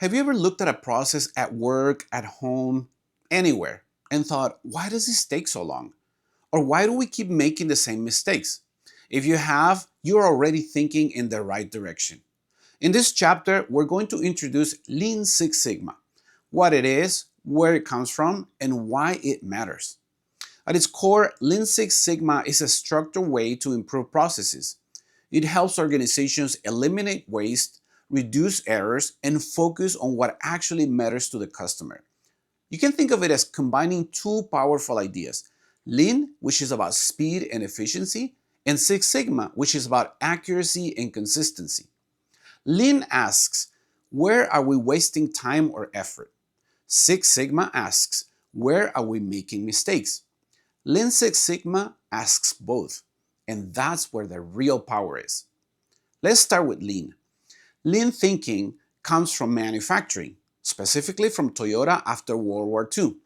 Have you ever looked at a process at work, at home, anywhere, and thought, why does this take so long? Or why do we keep making the same mistakes? If you have, you're already thinking in the right direction. In this chapter, we're going to introduce Lean Six Sigma, what it is, where it comes from, and why it matters. At its core, Lean Six Sigma is a structured way to improve processes. It helps organizations eliminate waste, reduce errors, and focus on what actually matters to the customer. You can think of it as combining two powerful ideas: Lean, which is about speed and efficiency, and Six Sigma, which is about accuracy and consistency. Lean asks, where are we wasting time or effort? Six Sigma asks, where are we making mistakes? Lean Six Sigma asks both, and that's where the real power is. Let's start with Lean. Lean thinking comes from manufacturing, specifically from Toyota after World War II.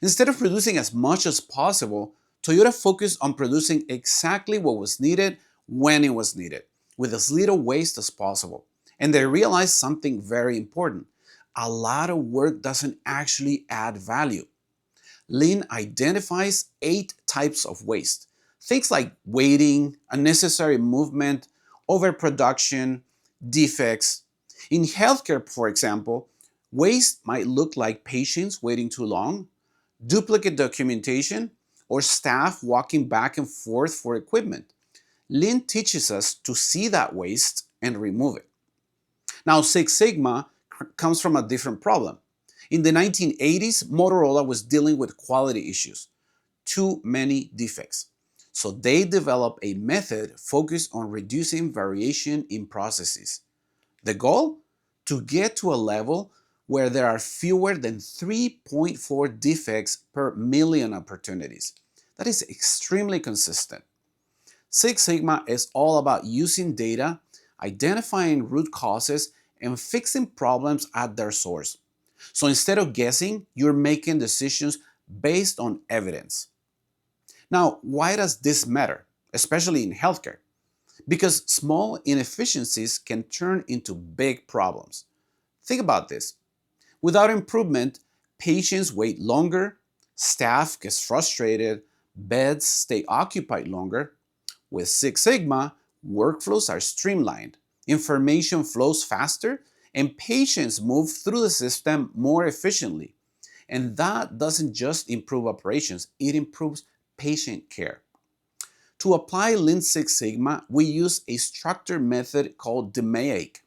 Instead of producing as much as possible, Toyota focused on producing exactly what was needed when it was needed, with as little waste as possible. And they realized something very important: a lot of work doesn't actually add value. Lean identifies 8 types of waste. Things like waiting, unnecessary movement, overproduction, defects. In healthcare, for example, waste might look like patients waiting too long, duplicate documentation, or staff walking back and forth for equipment. Lean teaches us to see that waste and remove it. Now, Six Sigma comes from a different problem. In the 1980s, Motorola was dealing with quality issues, too many defects. So they developed a method focused on reducing variation in processes. The goal? To get to a level where there are fewer than 3.4 defects per million opportunities. That is extremely consistent. Six Sigma is all about using data, identifying root causes, and fixing problems at their source. So instead of guessing, you're making decisions based on evidence. Now, why does this matter, especially in healthcare? Because small inefficiencies can turn into big problems. Think about this. Without improvement, patients wait longer, staff gets frustrated, beds stay occupied longer. With Six Sigma, workflows are streamlined, information flows faster, and patients move through the system more efficiently. And that doesn't just improve operations, it improves patient care. To apply Lean Six Sigma, we use a structured method called DMAIC.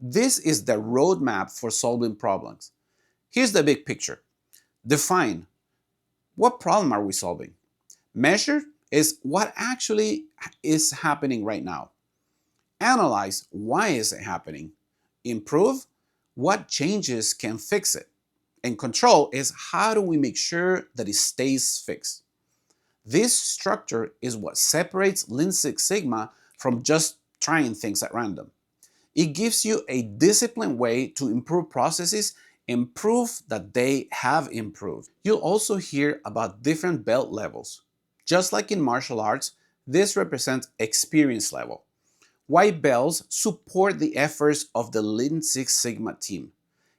This is the roadmap for solving problems. Here's the big picture. Define: what problem are we solving? Measure is what actually is happening right now. Analyze: why is it happening? Improve: what changes can fix it? And control is how do we make sure that it stays fixed? This structure is what separates Lean Six Sigma from just trying things at random. It gives you a disciplined way to improve processes and prove that they have improved. You'll also hear about different belt levels. Just like in martial arts, this represents experience level. White belts support the efforts of the Lean Six Sigma team.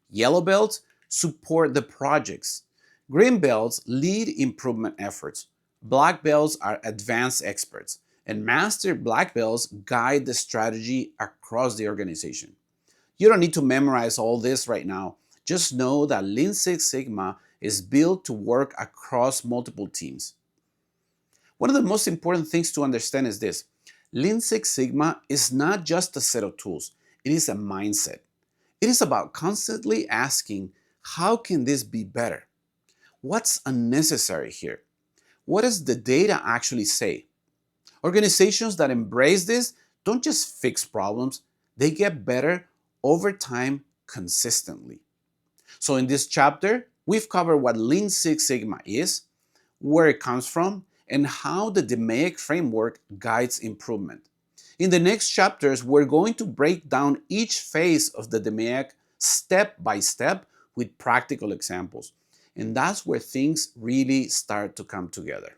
Yellow belts support the projects. Green belts lead improvement efforts. Black belts are advanced experts. And master black belts guide the strategy across the organization. You don't need to memorize all this right now. Just know that Lean Six Sigma is built to work across multiple teams. One of the most important things to understand is this: Lean Six Sigma is not just a set of tools, it is a mindset. It is about constantly asking, how can this be better? What's unnecessary here? What does the data actually say? Organizations that embrace this don't just fix problems, they get better over time consistently. So in this chapter, we've covered what Lean Six Sigma is, where it comes from, and how the DMAIC framework guides improvement. In the next chapters, we're going to break down each phase of the DMAIC step by step with practical examples. And that's where things really start to come together.